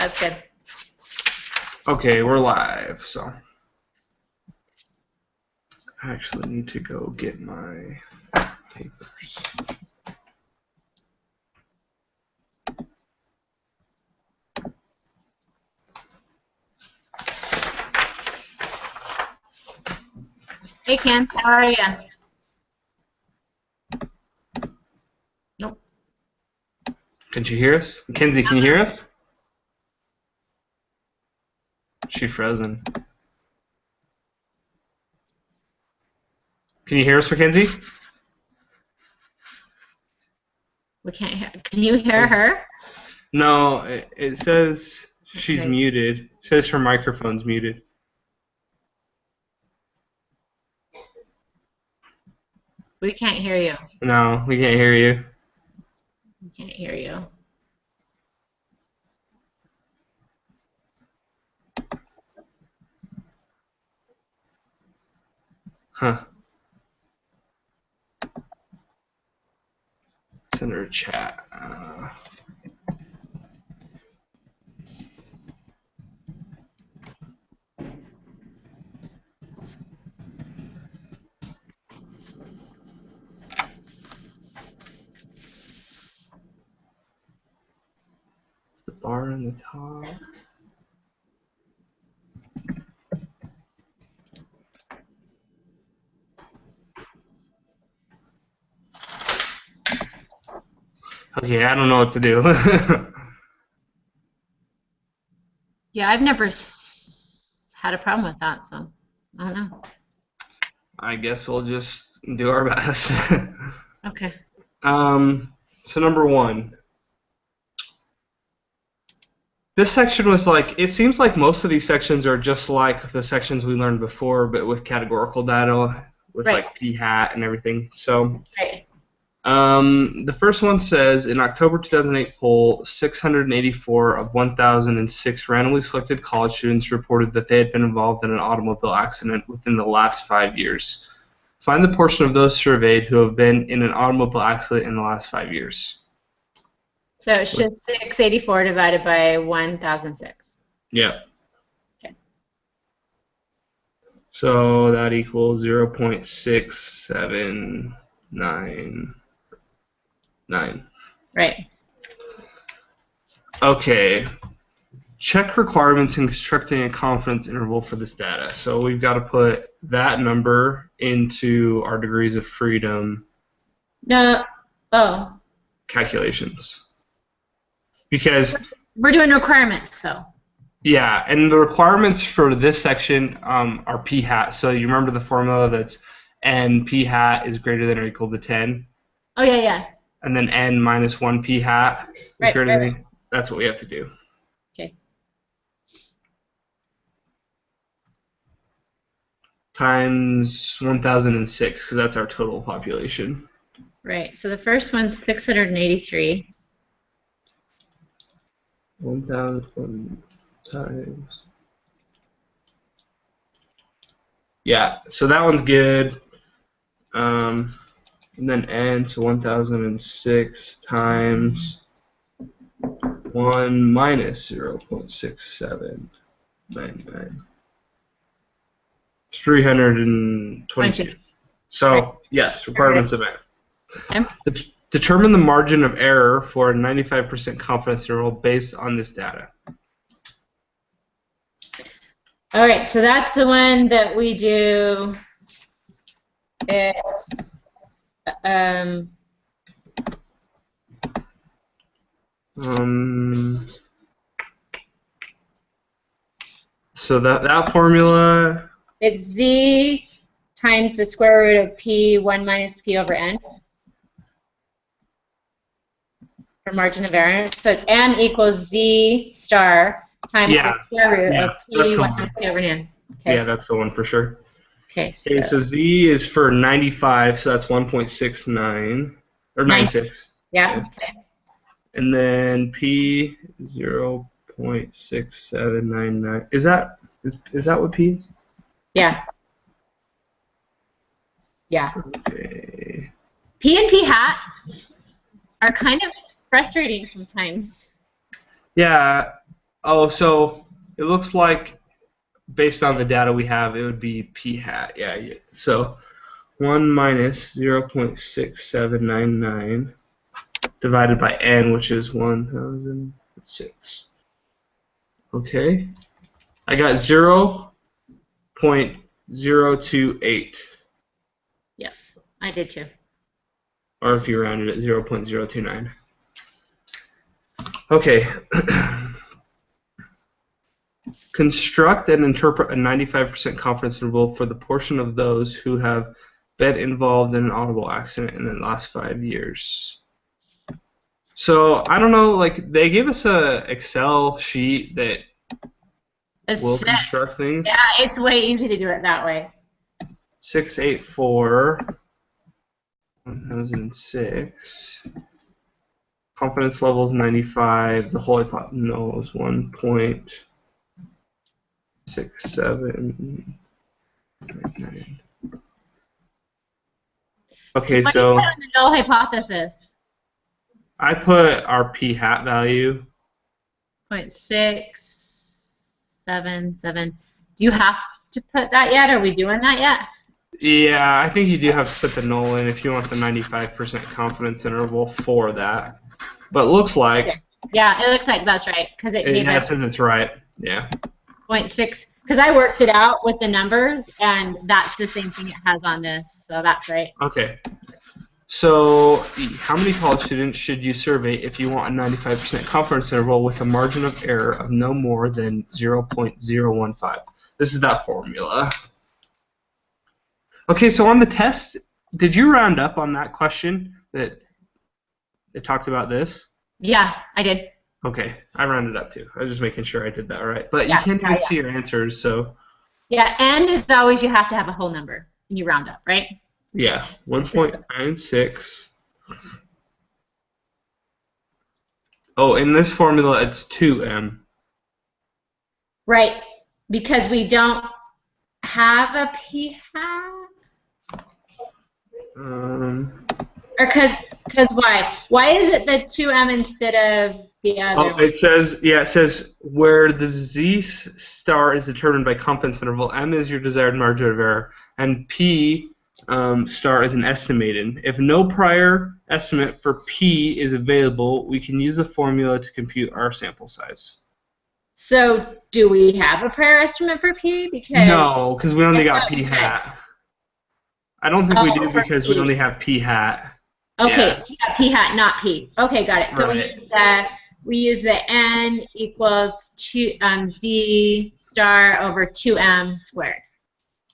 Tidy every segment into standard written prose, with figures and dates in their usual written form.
That's good. Okay, we're live, so I actually need to go get my papers. Hey, Kent, how are you? Nope. Can you hear us? Mackenzie, can you hear us? She frozen. Can you hear us, Mackenzie? We can't hear. Can you hear her? No, it says she's Okay. muted. It says her microphone's muted. We can't hear you. No, we can't hear you. We can't hear you. Huh. Send her a chat. The bar on the top. Okay, I don't know what to do. Yeah, I've never had a problem with that, so I don't know. I guess we'll just do our best. Okay. So number one. This section was like, it seems like most of these sections are just like the sections we learned before, but with categorical data, with Right. like p-hat and everything. So Right. the first one says, in October 2008 poll, 684 of 1,006 randomly selected college students reported that they had been involved in an automobile accident within the last 5 years. Find the portion of those surveyed who have been in an automobile accident in the last 5 years. So it's just 684 divided by 1,006. Yeah. Okay. So that equals 0.6799. Right. Okay. Check requirements in constructing a confidence interval for this data. So we've got to put that number into our degrees of freedom No. Oh. calculations. Because We're doing requirements, though. yeah, and the requirements for this section are p-hat. So you remember the formula that's n p-hat is greater than or equal to 10? Oh, yeah, yeah. And then n minus 1 p-hat is Right, greater right. than. That's what we have to do. Okay. Times 1,006, because that's our total population. Right. So the first one's 683. 1,000 times. Yeah, so that one's good. And then n, so 1,006 times 1 minus 0.6799. It's 322. So, Right. yes, requirements of n. Okay. Determine the margin of error for a 95% confidence interval based on this data. All right, so that's the one that we do. It's so that formula. It's z times the square root of p 1 minus p over n for margin of error. So it's m equals z star times the square root of p 1 minus p over n. Okay. Yeah, that's the one for sure. Okay, so z is for 95, so that's 1.69 or 96. Yeah. Okay. And then p 0.6799. Is that what p is? Yeah. Yeah. Okay. P and p-hat are kind of frustrating sometimes. Yeah, Oh, so it looks like based on the data we have, it would be p hat. Yeah. So 1 minus 0.6799 divided by n, which is 1006. Okay. I got 0.028. Yes, I did too. Or if you rounded it, 0.029. Okay. Construct and interpret a 95% confidence interval for the portion of those who have been involved in an automobile accident in the last 5 years. So I don't know, like they gave us a Excel sheet that will construct things. Yeah, it's way easy to do it that way. 684 1006. Confidence level is 95. The whole hypotenuse is 1.6799. Okay, What so do you put on the null hypothesis? I put our p hat value. 0.677. Do you have to put that yet? Are we doing that yet? Yeah, I think you do have to put the null in if you want the 95% confidence interval for that. But it looks like... Okay. Yeah, it looks like that's right, because it gave us... it says it's right, yeah. 0.6, because I worked it out with the numbers, and that's the same thing it has on this, so that's right. Okay. So, how many college students should you survey if you want a 95% confidence interval with a margin of error of no more than 0.015? This is that formula. Okay, so on the test, did you round up on that question that it talked about this? Yeah, I did. Okay, I rounded up too. I was just making sure I did that right. But you can't even see your answers, so... Yeah, n is always you have to have a whole number, and you round up, right? Yeah, 1.96. Oh, in this formula, it's 2m. Right, because we don't have a p-hat. Or because why? Why is it the 2m instead of the other one? It says where the z star is determined by confidence interval, m is your desired margin of error, and p star is an estimated. If no prior estimate for p is available, we can use the formula to compute our sample size. So do we have a prior estimate for p? No, because we only got p hat. I don't think we do because we only have p hat. Okay, yeah, p hat, not p. Okay, got it. So we use the n equals 2 z star over 2m squared.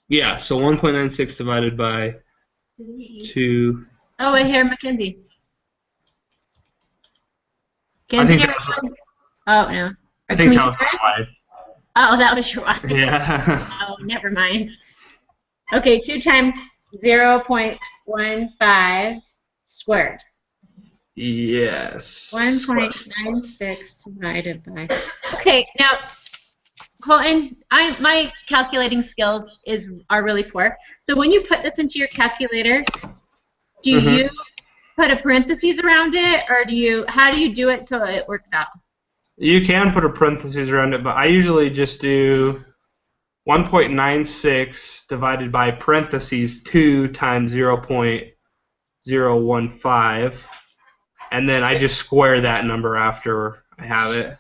Yeah, so 1.96 divided by 2. Oh, wait, here, Mackenzie. Mackenzie, oh, no. I think that was my wife. Oh, that was your wife. Yeah. Oh, never mind. Okay, 2 times 0.15 squared. Yes. 1.96 divided by... Okay, now, Colton, my calculating skills are really poor. So when you put this into your calculator, do you put a parentheses around it, or how do you do it so it works out? You can put a parentheses around it, but I usually just do 1.96 divided by parentheses 2 times 0.015, and then I just square that number after I have it.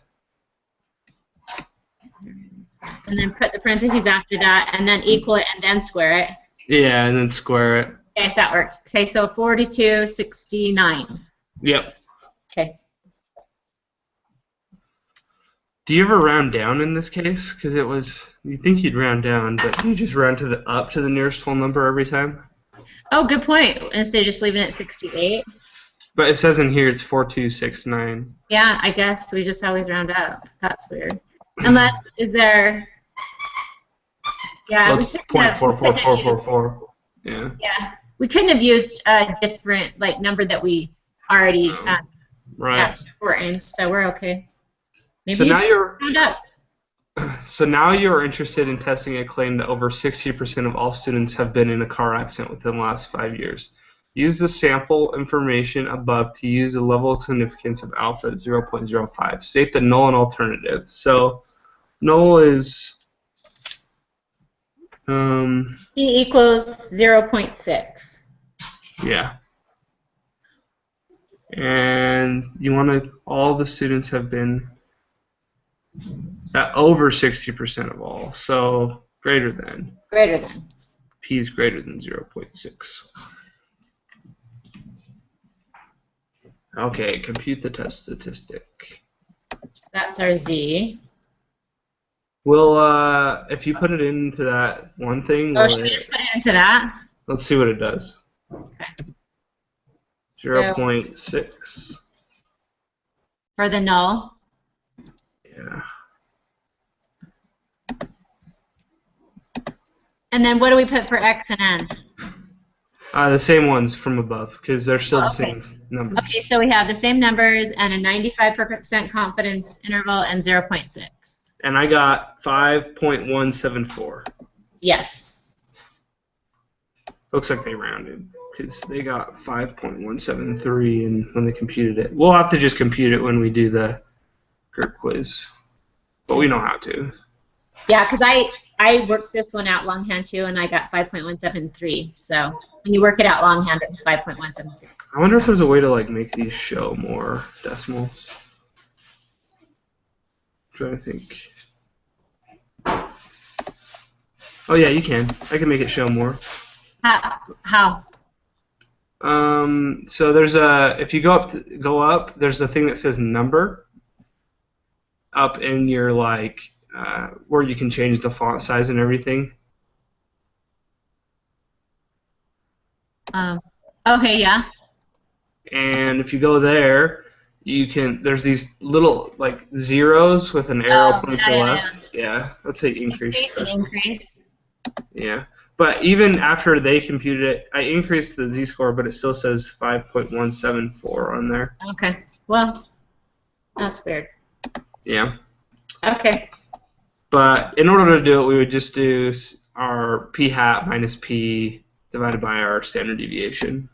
And then put the parentheses after that, and then equal it, and then square it. Yeah, and then square it. Okay, that worked. Okay, so 4269. Yep. Okay. Do you ever round down in this case? Because you'd think you'd round down, but you just round up to the nearest whole number every time? Oh, good point. Instead of just leaving it at 68. But it says in here it's 4269. Yeah, I guess we just always round up. That's weird. Unless, is there... Yeah, well, it's 0.44444. Yeah. Yeah. We couldn't have used a different number that we already have shortened, so we're okay. Maybe so now you're interested in testing a claim that over 60% of all students have been in a car accident within the last 5 years. Use the sample information above to use the level of significance of alpha at 0.05. State the null and alternative. So null is P equals 0.6. yeah. And you want to, all the students have been at over 60% of all. So greater than. Greater than. P is greater than 0.6. Okay, compute the test statistic. That's our Z. Well, if you put it into that one thing, Oh, should we just put it into that? Let's see what it does. Okay. 0.6. For the null. Yeah. And then what do we put for X and N? The same ones from above, because they're still the same numbers. Okay, so we have the same numbers and a 95% confidence interval and 0.6. And I got 5.174. Yes. Looks like they rounded, because they got 5.173 and when they computed it. We'll have to just compute it when we do the group quiz. But we know how to. Yeah, because I worked this one out longhand too, and I got 5.173. So when you work it out longhand, it's 5.173. I wonder if there's a way to like make these show more decimals. I'm trying to think. Oh yeah, you can. I can make it show more. How? So there's if you go up, there's a thing that says number up in your like where you can change the font size and everything. Okay, yeah. And if you go there, you can. There's these little like zeros with an arrow pointing to the left. Yeah, that's an increase. Increase. Yeah, but even after they computed it, I increased the z-score, but it still says 5.174 on there. Okay. Well, that's weird. Yeah. Okay. But in order to do it, we would just do our p hat minus p divided by our standard deviation,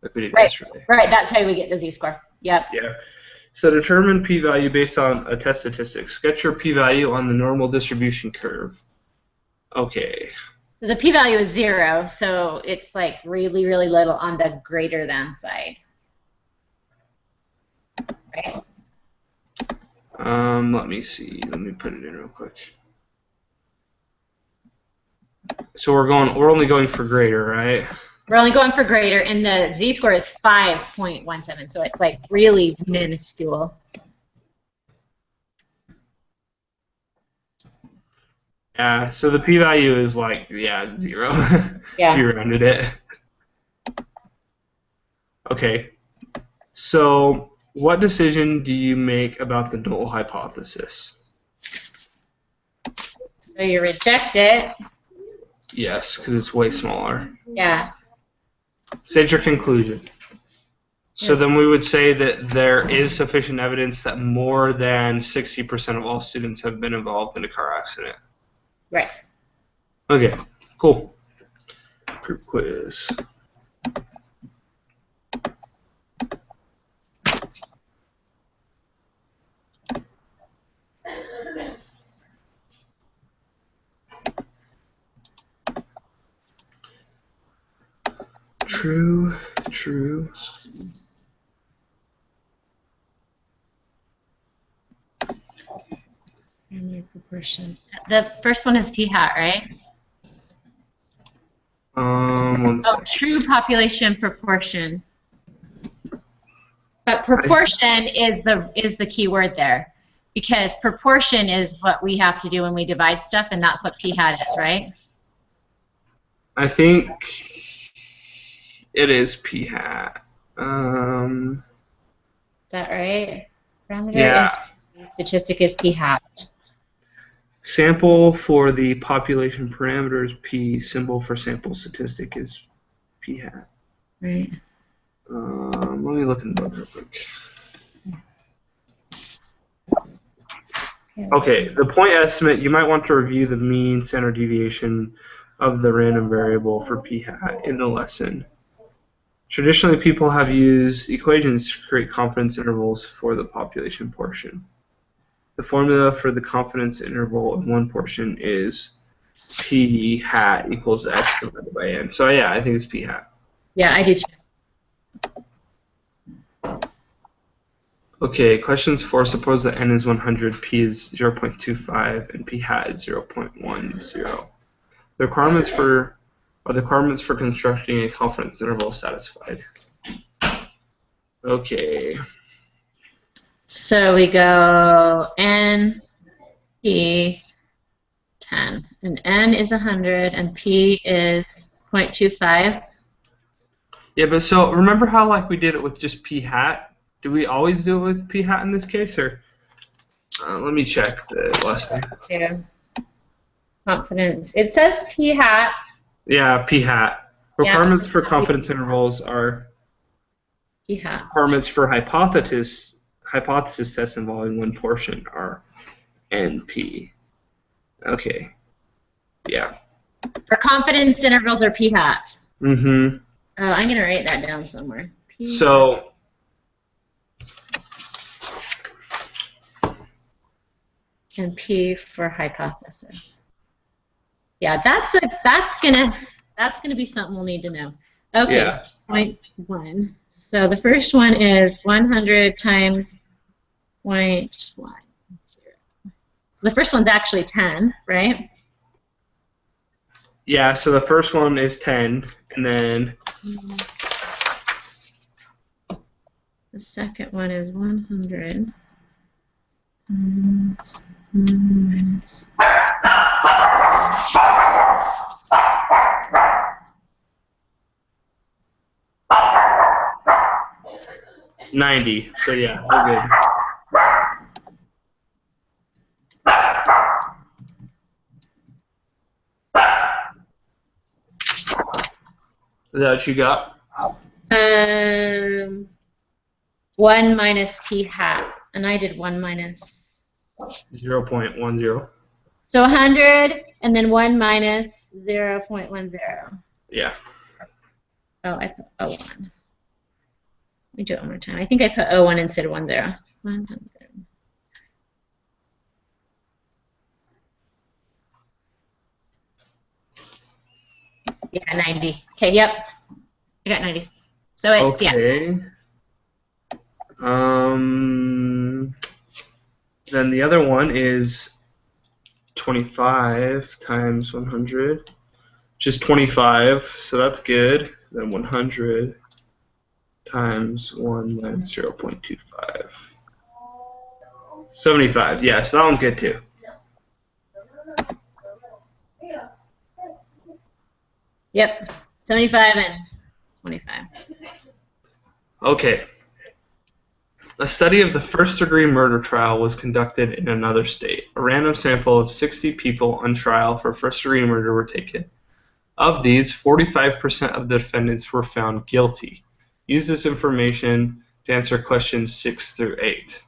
like we did yesterday. Right. That's how we get the z-score. Yep. Yeah. So determine p-value based on a test statistic. Sketch your p-value on the normal distribution curve. Okay. So the p-value is 0, so it's like really, really little on the greater than side. Right. Let me see. Let me put it in real quick. So we're only going for greater, right? We're only going for greater, and the z-score is 5.17, so it's like really minuscule. Yeah, so the p-value is like, 0. Yeah. If you rounded it. Okay. So what decision do you make about the null hypothesis? So you reject it. Yes, because it's way smaller. Yeah. State your conclusion. So Yes. then we would say that there is sufficient evidence that more than 60% of all students have been involved in a car accident. Right. Okay, cool. Group quiz. True. Proportion. The first one is p hat, right? True population proportion. But proportion is the key word there, because proportion is what we have to do when we divide stuff, and that's what p hat is, right? I think it is p hat. Is that right? Parameter Yeah. is statistic is p hat. Sample for the population parameter is p. Symbol for sample statistic is p hat. Right. Let me look in the book real quick. Okay, the point estimate, you might want to review the mean standard deviation of the random variable for p hat in the lesson. Traditionally, people have used equations to create confidence intervals for the population portion. The formula for the confidence interval in one portion is p hat equals x divided by n. So yeah, I think it's p hat. Yeah, I do too. Okay, questions 4. Suppose that n is 100, p is 0.25, and p hat is 0.10. The requirements for constructing a confidence interval satisfied. Okay. So we go n, p, 10. And n is 100, and p is 0.25. Yeah, but so remember how like we did it with just p hat? Do we always do it with p hat in this case, or let me check the lesson. Yeah. Confidence. It says p hat. Yeah, p hat. Requirements Yeah, for confidence intervals are p hat. requirements for hypothesis tests involving one portion are NP. Okay. Yeah. For confidence intervals are p hat. Mm-hmm. Oh, I'm gonna write that down somewhere. P So and p for hypothesis. Yeah, that's gonna be something we'll need to know. Okay, yeah. so 0.1. So the first one is 100 times 0.10. So the first one's actually 10, right? Yeah, so the first one is 10, and then The second one is 100 minus 90. So yeah, we're good. Is that what you got? 1 minus p hat, and I did 1 minus 0.10. So 100 and then 1 minus 0.10. Yeah. Oh, I put 01. Let me do it one more time. I think I put 01 instead of 10. 100. Yeah, 90. Okay, yep. I got 90. So it's, Okay. Then the other one is 25 times 100, which is 25, so that's good. Then 100 times 1 minus 0.25. 75, yeah, so that one's good too. Yep, 75 and 25. Okay. A study of the first-degree murder trial was conducted in another state. A random sample of 60 people on trial for first-degree murder were taken. Of these, 45% of the defendants were found guilty. Use this information to answer questions 6 through 8.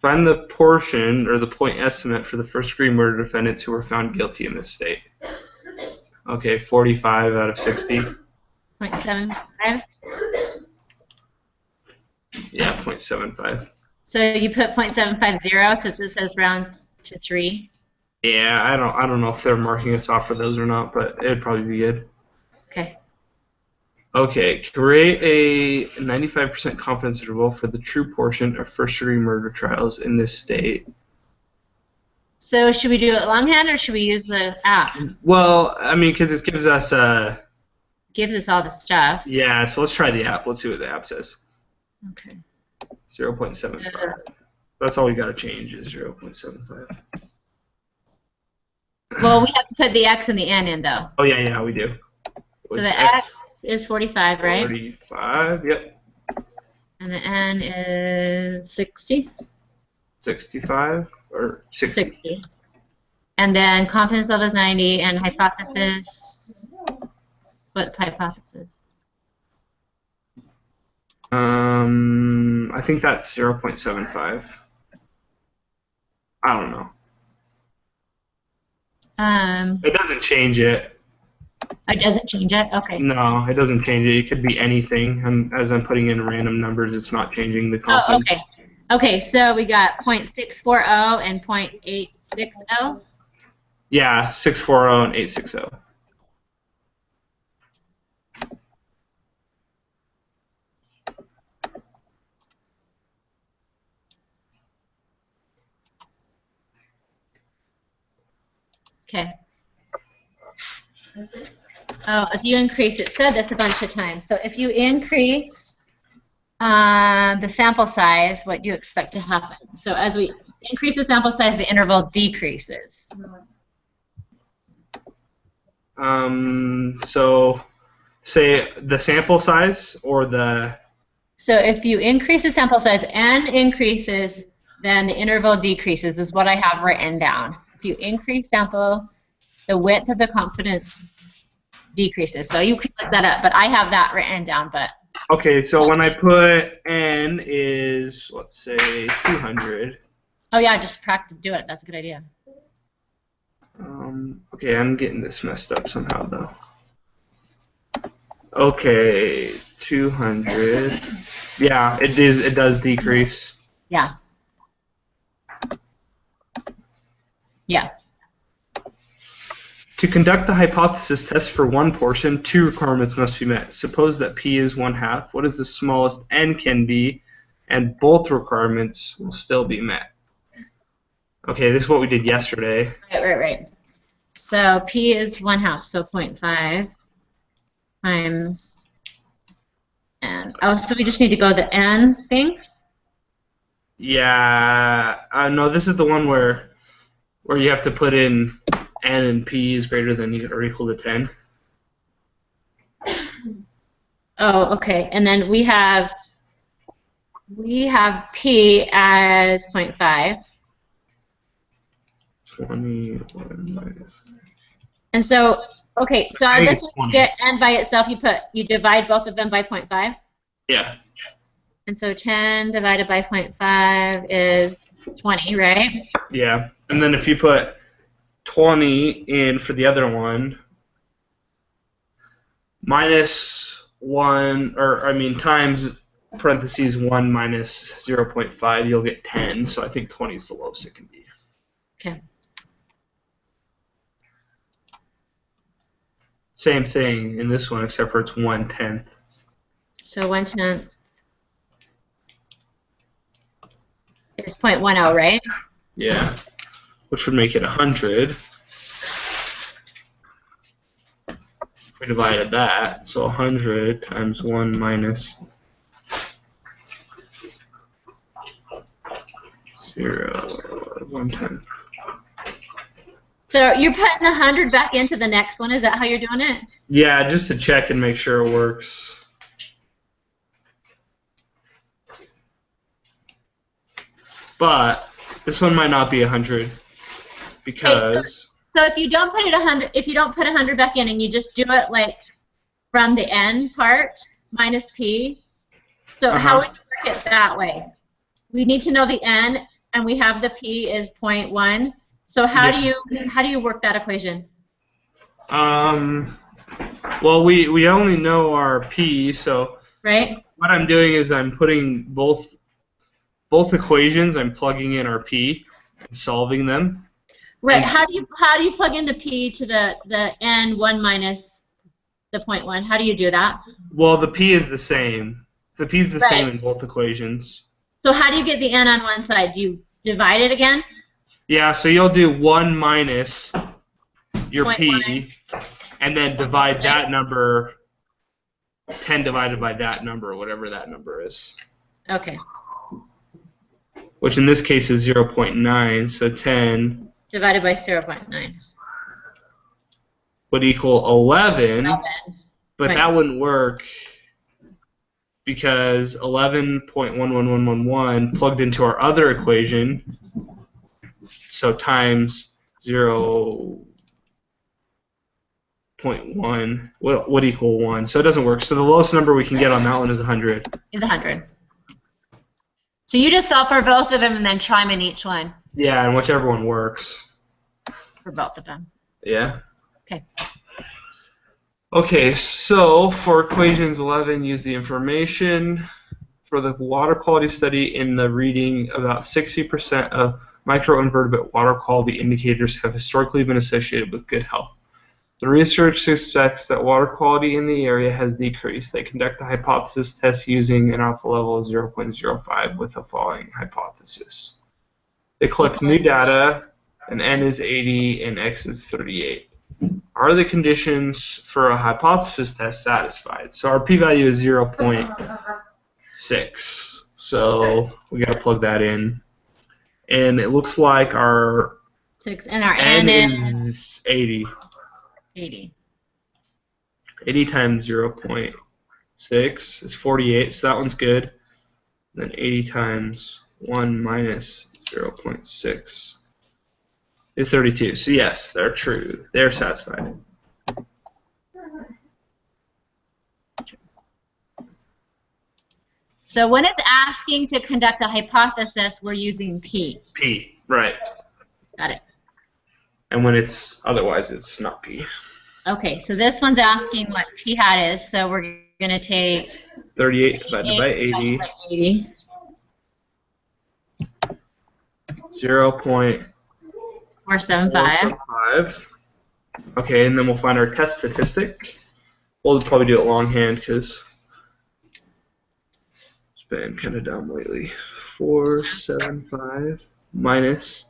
Find the portion or the point estimate for the first-degree murder defendants who were found guilty in this state. Okay, 45 out of 60. 0.75. Yeah, 0.75. So you put 0.750 since it says round to 3. Yeah, I don't know if they're marking us off for those or not, but it'd probably be good. Okay. Okay, create a 95% confidence interval for the true portion of first-degree murder trials in this state. So should we do it longhand or should we use the app? Well, I mean, because it gives us Gives us all the stuff. yeah, so let's try the app. Let's see what the app says. Okay. 0.75. That's all we got to change is 0.75. Well, we have to put the x and the n in, though. Oh, yeah, we do. So the x is 45, right? 45, yep. And the n is 60? 65 or 60? 60. And then confidence level is 90, and hypothesis, what's hypothesis? I think that's 0.75. I don't know. It doesn't change it. It doesn't change it? Okay. No, it doesn't change it. It could be anything. As I'm putting in random numbers, it's not changing the Oh, confidence. okay. Okay, so we got 0.640 and 0.860. Yeah, 640 and 860. Okay. Oh, if you increase, it said this a bunch of times. So if you increase the sample size, what do you expect to happen? So as we increase the sample size, the interval decreases. So say the sample size or the. So if you increase the sample size and increases, then the interval decreases is what I have written down. If you increase sample, the width of the confidence decreases. So you can look that up, but I have that written down. But Okay, so when I put n is, let's say, 200. oh yeah, just practice, do it. That's a good idea. Okay, I'm getting this messed up somehow though. Okay, 200. Yeah, it is. It does decrease. Yeah. Yeah. To conduct the hypothesis test for one portion, two requirements must be met. Suppose that p is 1/2. What is the smallest n can be? And both requirements will still be met. Okay, this is what we did yesterday. Right. So p is 1/2, so 0.5 times n. Oh, so we just need to go the n thing? Yeah, no, this is the one where you have to put in n and p is greater than or equal to 10. Oh, okay. And then we have p as 0.5. 21 minus. And so, okay, so I think this it's one 20. to get n by itself, you divide both of them by 0.5. Yeah. And so 10 divided by 0.5 is 20, right? Yeah. And then if you put 20 in for the other one, minus 1, or I mean times parentheses 1 minus 0.5, you'll get 10. So I think 20 is the lowest it can be. Okay. Same thing in this one, except for it's 1/10. So 1/10 is 0.10, right? Yeah. Which would make it 100. If we divided that, so 100 times 1 minus 0, 1/10. So you're putting 100 back into the next one. Is that how you're doing it? Yeah, just to check and make sure it works. But this one might not be 100 because. Okay, so if you don't put it 100, if you don't put 100 back in and you just do it like from the n part minus p, so how would you work it that way? We need to know the n, and we have the p is 0.1. So how do you work that equation? Well, we only know our p, so Right. what I'm doing is I'm putting both equations. I'm plugging in our p and solving them. Right. And How do you plug in the p to the n 1 minus the 0.1? How do you do that? Well, the p is the same. The p is the same Right. in both equations. So how do you get the n on one side? Do you divide it again? Yeah, so you'll do 1 minus your 0.1. p, and then divide that number, 10 divided by that number, whatever that number is. Okay. Which in this case is 0.9, so 10 Divided by 0.9. would equal 11, 11. but Right. that wouldn't work because 11.11111 plugged into our other equation, so times 0.1 would equal 1, so it doesn't work. So the lowest number we can get on that one is 100. Is 100. So you just solve for both of them and then chime in each one Yeah, and whichever one works. for both of them. Yeah. Okay. Okay, so for equations 11, use the information. For the water quality study in the reading, about 60% of microinvertebrate water quality indicators have historically been associated with good health. The research suspects that water quality in the area has decreased. They conduct a hypothesis test using an alpha level of 0.05 with the following hypothesis. They collect new data, and n is 80 and x is 38. Are the conditions for a hypothesis test satisfied? So our p-value is 0.6. So we got to plug that in. And it looks like our 6 and our n n is 80. 80. 80 times 0.6 is 48, so that one's good. Then 80 times 1 minus 0.6 is 32. So yes, they're true. They're satisfied. So when it's asking to conduct a hypothesis, we're using P. P, right. Got it. And when it's otherwise, it's not P. Okay, so this one's asking what P hat is, so we're going to take 38 divided by 80. 0.475. 475. Okay, and then we'll find our test statistic. We'll probably do it longhand because it's been kind of dumb lately. 475 minus.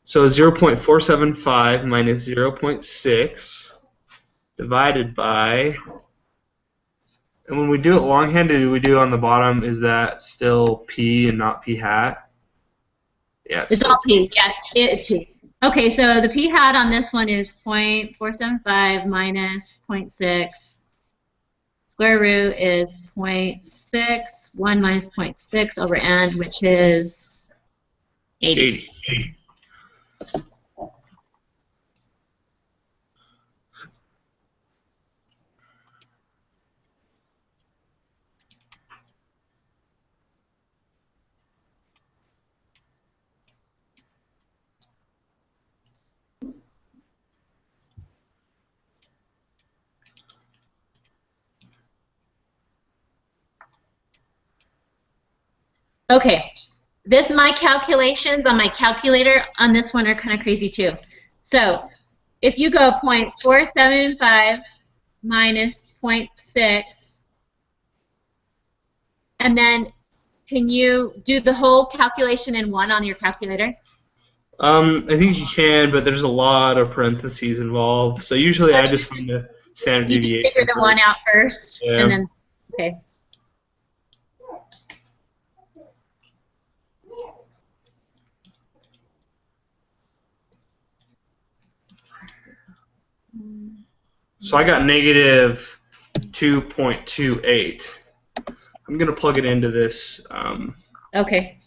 So 0.475 minus 0.6 divided by. And when we do it longhand, we do on the bottom, is that still P and not P hat? Yeah, it's all P. Yeah, it's P. Okay, so the P hat on this one is 0.475 minus 0.6. Square root is 0.6. 1 minus 0.6 over n, which is 80. 80. Okay, my calculations on my calculator on this one are kind of crazy too. So if you go 0.475 minus 0.6, and then can you do the whole calculation in one on your calculator? I think you can, but there's a lot of parentheses involved. So usually I just find the standard deviation. You just figure the one out first, yeah. And then, okay. So I got negative 2.28. I'm going to plug it into this. Okay.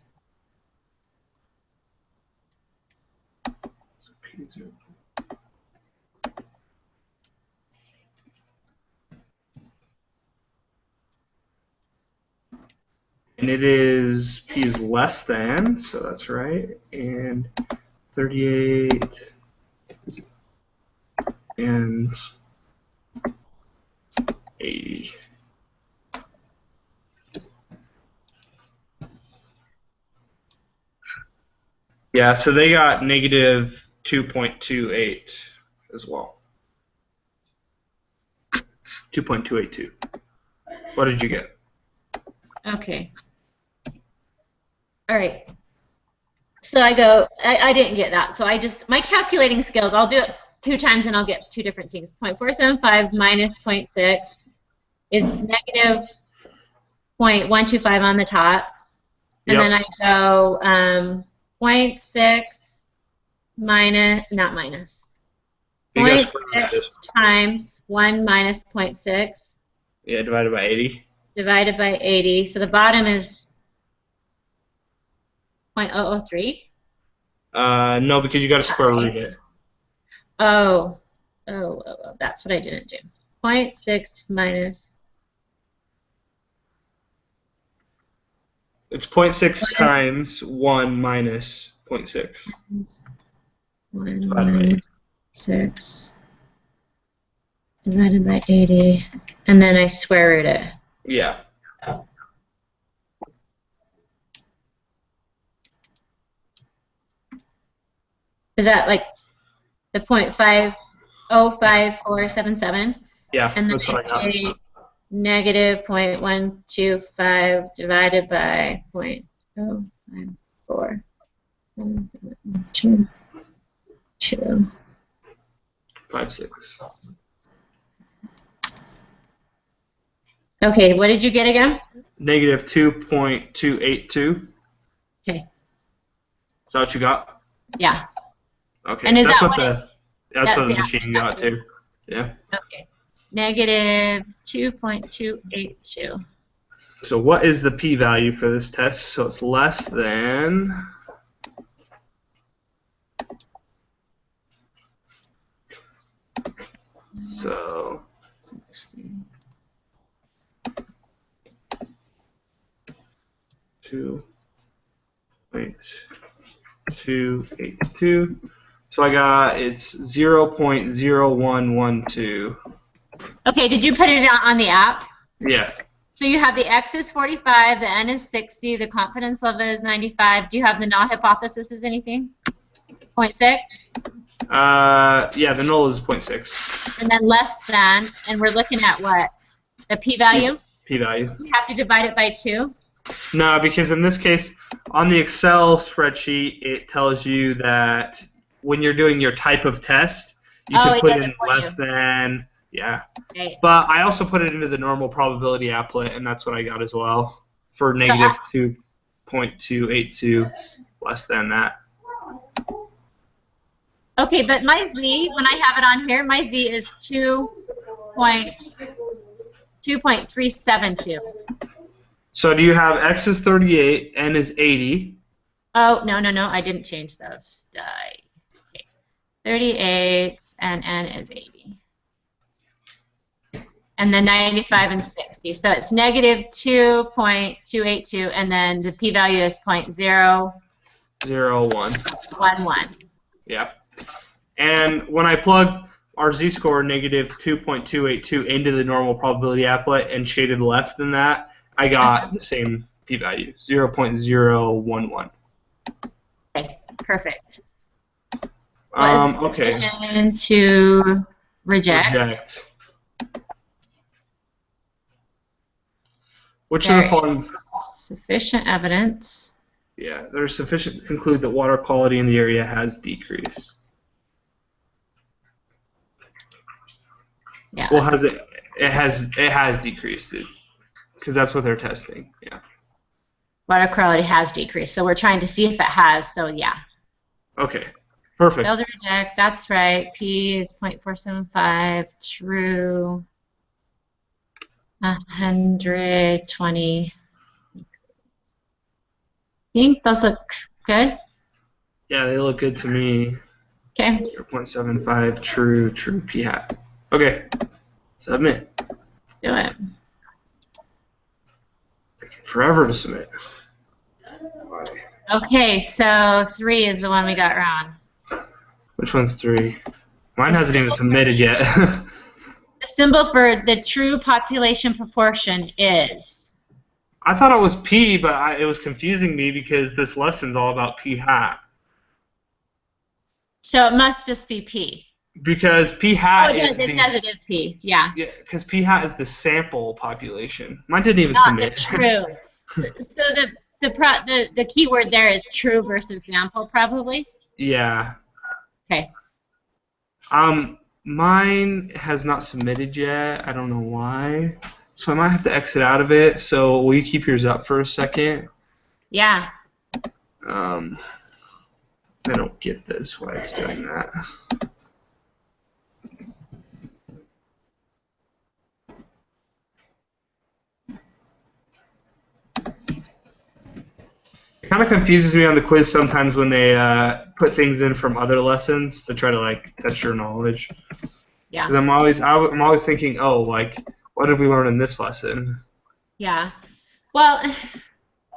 And it is P is less than, so that's right. And 38 and 80. Yeah, so they got negative 2.28 as well. 2.282. What did you get? Okay. All right. So I go, I didn't get that. So my calculating skills, I'll do it 2 times and I'll get 2 different things. 0.475 minus 0.6 is negative 0.125 on the top. And then I go 0.6 minus, not minus, 0.6 times 1 minus 0.6. Yeah, divided by 80. Divided by 80. So the bottom is 0.003? No, because you got to square root it. Oh, that's what I didn't do. 0.6 minus. It's 0.6 times 1 minus 0.6. 1 minus 6 divided by 80, and then I square root it. Yeah. Is that like the 0.50547? Yeah, And then that's what I got. take negative 0.125 divided by 0.054722. 5.6. Okay, what did you get again? Negative 2.282. Okay. Is that what you got? Yeah. Okay. And is That's that what what that's what the the machine got too. Yeah. Okay. Negative 2.282. So what is the p-value for this test? So it's less than. So 2.282. So I got it's 0.0112. Okay, did you put it on the app? Yeah. So you have the X is 45, the N is 60, the confidence level is 95. Do you have the null hypothesis as anything? 0.6? Yeah, the null is 0.6. And then less than, and we're looking at what? The p-value? P-value. You have to divide it by 2? No, because in this case, on the Excel spreadsheet, it tells you that when you're doing your type of test, you can It put does it in for less you. than, yeah. Right. But I also put it into the normal probability applet, and that's what I got as well for So, negative 2.282, less than that. okay, but my Z, when I have it on here, my Z is 2.372. So do you have X is 38, N is 80? Oh, no, I didn't change those. Okay. 38 and N is 80. And then 95 and 60. So it's negative 2.282, and then the p-value is 0.011. Yeah. And when I plugged our z-score negative 2.282 into the normal probability applet and shaded left than that, I got the same p-value, 0.011. Okay, perfect. What is the Okay. decision to reject? Which of the following? Sufficient evidence. Yeah, there's sufficient to conclude that water quality in the area has decreased. Yeah. Well, has it? It has decreased it because that's what they're testing. Yeah. Water quality has decreased, so we're trying to see if it has. So yeah. Okay. Perfect. Failed to reject. That's right. P is 0.475. True. 120. Think those look good? Yeah, they look good to me. Okay. 0.75 true p hat. Okay. Submit. Do it. Taking forever to submit. Okay, so 3 is the one we got wrong. Which one's 3? Mine hasn't even submitted yet. The symbol for the true population proportion is? I thought it was P, but it was confusing me because this lesson's all about P hat. So it must just be P. Because P hat it does. It says it is P. Yeah. Yeah, because P hat is the sample population. Mine didn't even Not submit. the true. So the keyword there is true versus sample, probably. Yeah. Okay. Mine has not submitted yet. I don't know why. So I might have to exit out of it. So will you keep yours up for a second? Yeah. I don't get this, why it's doing that. It kind of confuses me on the quiz sometimes when they put things in from other lessons to try to like test your knowledge. Yeah. Because I'm always thinking, oh, like what did we learn in this lesson? Yeah. Well,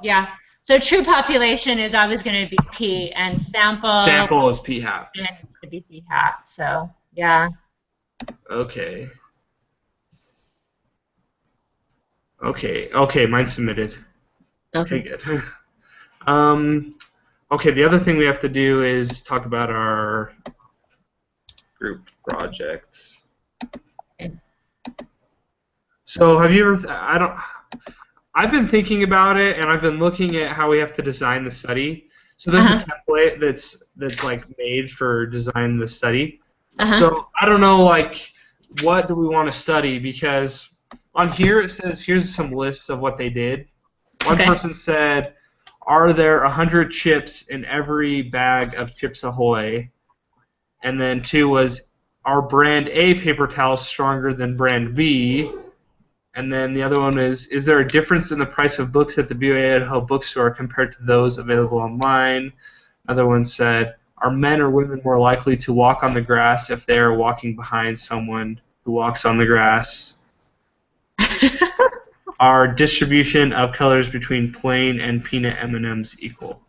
yeah. So true population is always going to be P, and Sample is P hat. and to be P hat. So yeah. Okay. Okay, mine's submitted. Okay, Okay. good. Um, okay, the other thing we have to do is talk about our group projects. So have you ever? I don't. I've been thinking about it, and I've been looking at how we have to design the study. So there's a Uh-huh. template that's like made for design the study. Uh-huh. So I don't know, like, what do we want to study? Because on here it says here's some lists of what they did. One Okay. person said, "Are there 100 chips in every bag of Chips Ahoy?" And then two was, "Are brand A paper towels stronger than brand B?" And then the other one is there a difference in the price of books at the BYA Idaho bookstore compared to those available online? Another one said, are men or women more likely to walk on the grass if they are walking behind someone who walks on the grass? Are distribution of colors between plain and peanut M&Ms equal?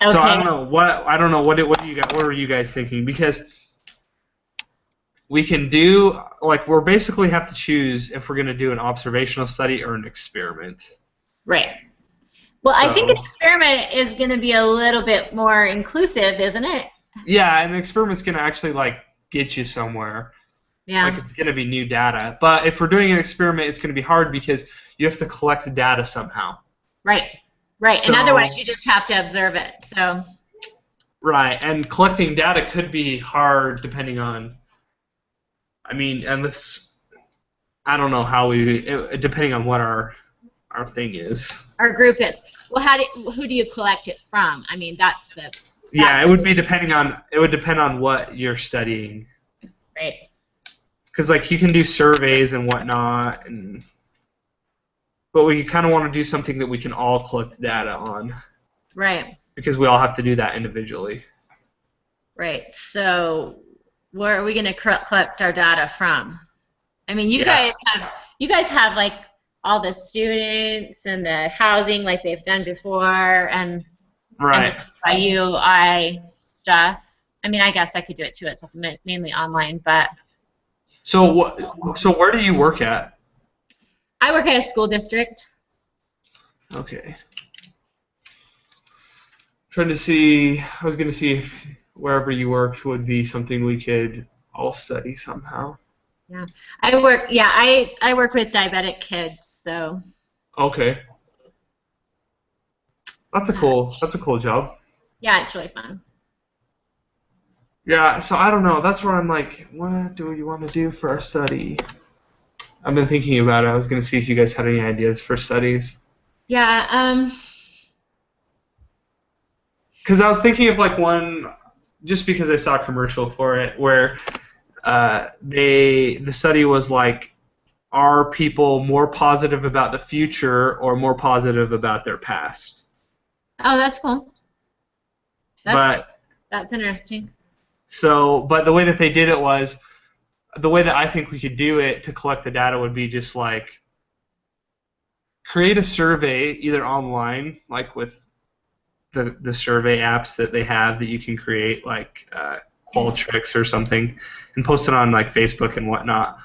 So I Okay. don't know what do you guys, what are you guys thinking? Because we can do, like, we're basically have to choose if we're going to do an observational study or an experiment. Right. Well, I think an So experiment is going to be a little bit more inclusive, isn't it? yeah, and the experiment's going to actually like get you somewhere. Like Yeah. it's going to be new data. But if we're doing an experiment, it's going to be hard because you have to collect the data somehow. Right. Right. And otherwise, So you just have to observe it. So, right, and collecting data could be hard depending on. I mean, and this I don't know how depending on what our thing is. our group is. Well, who do you collect it from? I mean, Yeah, that's it the would big be depending on it would depend on what you're studying. right. Because like you can do surveys and whatnot, but we kind of want to do something that we can all collect data on Right. because we all have to do that individually. Right. So, where are we going to collect our data from? I mean, Yeah, you guys have like all the students and the housing like they've done before and the right. UI stuff. I mean, I guess I could do it too. It's mainly online, but So what? So where do you work at? I work at a school district. Okay. Trying to see. I was gonna see if wherever you worked would be something we could all study somehow. Yeah. I work with diabetic kids, so Okay, uh, that's a cool job. yeah, it's really fun. Yeah. So I don't know. That's where I'm like, what do you want to do for our study? I've been thinking about it. I was gonna see if you guys had any ideas for studies. Yeah, Because I was thinking of like one, just because I saw a commercial for it, where the study was like, are people more positive about the future or more positive about their past? oh, that's cool. That's But that's interesting. but the way that they did it was the way that I think we could do it to collect the data would be just like create a survey either online, like with the survey apps that they have that you can create, like Qualtrics or something, and post it on like Facebook and whatnot.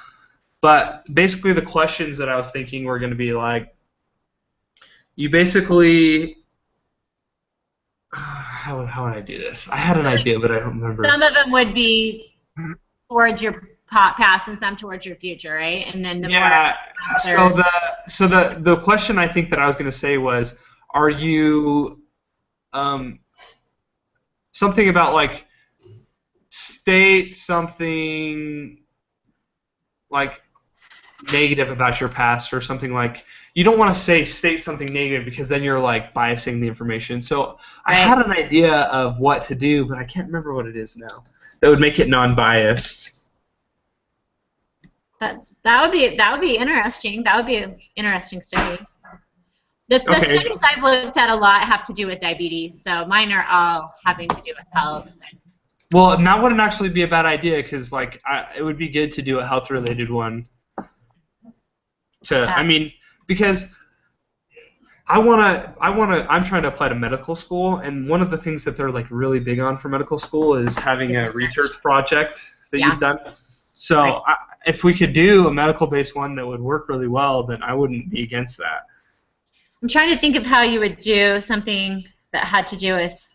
But basically, the questions that I was thinking were going to be like, you basically, how would I do this? I had an So like idea, but I don't remember. some of them would be towards your past and some towards your future, right? And then the more Yeah. So answer, the question I think that I was going to say was, are you um, something about like state something like negative about your past or something like you don't want to say state something negative because then you're like biasing the information. So I right? had an idea of what to do, but I can't remember what it is now. That would make it non-biased. That would be interesting. That would be an interesting study. The Okay. studies I've looked at a lot have to do with diabetes, so mine are all having to do with health. Well, that wouldn't actually be a bad idea because like it would be good to do a health-related one. Uh, I mean, because I'm trying to apply to medical school, and one of the things that they're like really big on for medical school is having with a research. research project that Yeah, you've done. So right. if we could do a medical-based one that would work really well, then I wouldn't be against that. I'm trying to think of how you would do something that had to do with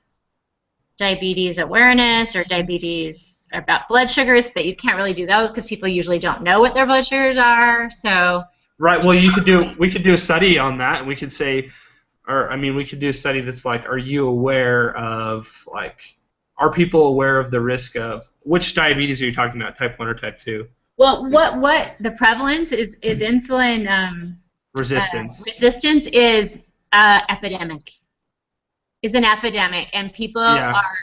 diabetes awareness or diabetes about blood sugars, but you can't really do those because people usually don't know what their blood sugars are. So Right. Well, we could do a study on that, and we could say, or I mean, we could do a study that's like, are you aware of like, are people aware of the risk of which diabetes are you talking about, type 1 or type 2? well, what the prevalence is insulin Resistance. resistance is epidemic. Is an epidemic, and people Yeah. are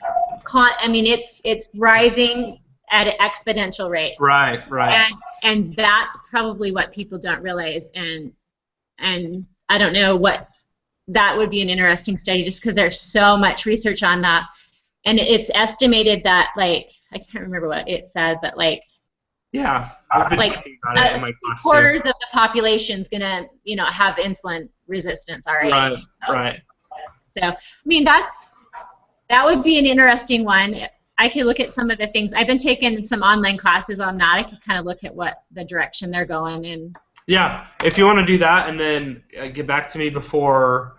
I mean, it's rising at an exponential rate. Right. Right. And that's probably what people don't realize. And I don't know what that would be an interesting study just because there's so much research on that. And it's estimated that like I can't remember what it said, but like Yeah. I've been like talking about it in my class too. 3/4 of the population's gonna have insulin resistance already. Right. So, Right. so I mean that would be an interesting one. I could look at some of the things. I've been taking some online classes on that. I could kind of look at what the direction they're going in. Yeah, if you want to do that and then get back to me before,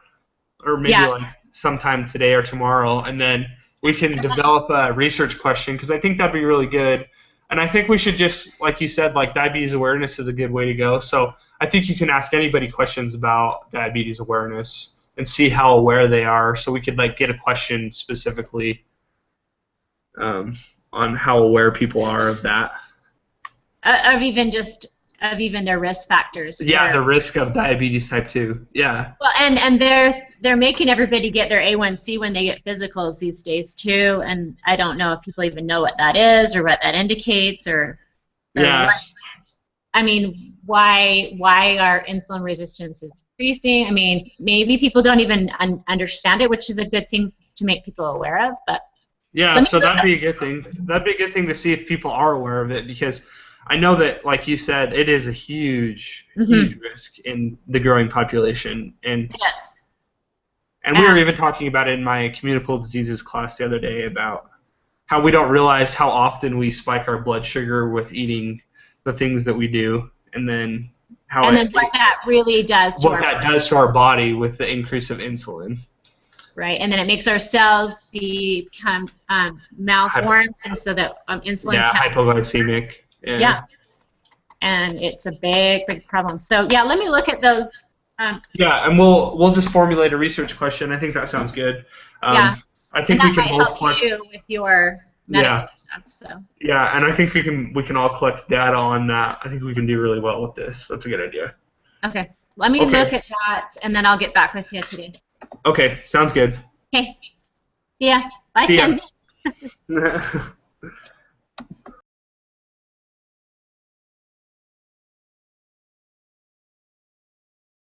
or maybe like sometime today or tomorrow, and then we can develop a research question because I think that'd be really good. And I think we should just, like you said, like diabetes awareness is a good way to go. So I think you can ask anybody questions about diabetes awareness and see how aware they are. So we could like get a question specifically on how aware people are of that. Of even their risk factors. Yeah, the risk of diabetes type 2. Yeah. Well, and they're making everybody get their A1C when they get physicals these days too, and I don't know if people even know what that is or what that indicates or Yeah. what, I mean, why our insulin resistance is increasing. I mean, maybe people don't even understand it, which is a good thing to make people aware of, but yeah, so that'd be a good thing. That'd be a good thing to see if people are aware of it because I know that, like you said, it is a huge risk in the growing population. And yes. And we were even talking about it in my communicable diseases class the other day about how we don't realize how often we spike our blood sugar with eating the things that we do, and then what that really does to our body with the increase of insulin. Right, and then it makes our cells become malformed, and so that insulin. Yeah, hypoglycemic. Yeah, and it's a big problem. So yeah, let me look at those. Yeah, and we'll just formulate a research question. I think that sounds good. Yeah, I think and we can both help you with your medical stuff. So. Yeah, and I think we can all collect data on that. I think we can do really well with this. That's a good idea. Okay, let me look at that, and then I'll get back with you today. Okay, sounds good. Okay, see ya. Bye, Kenzie.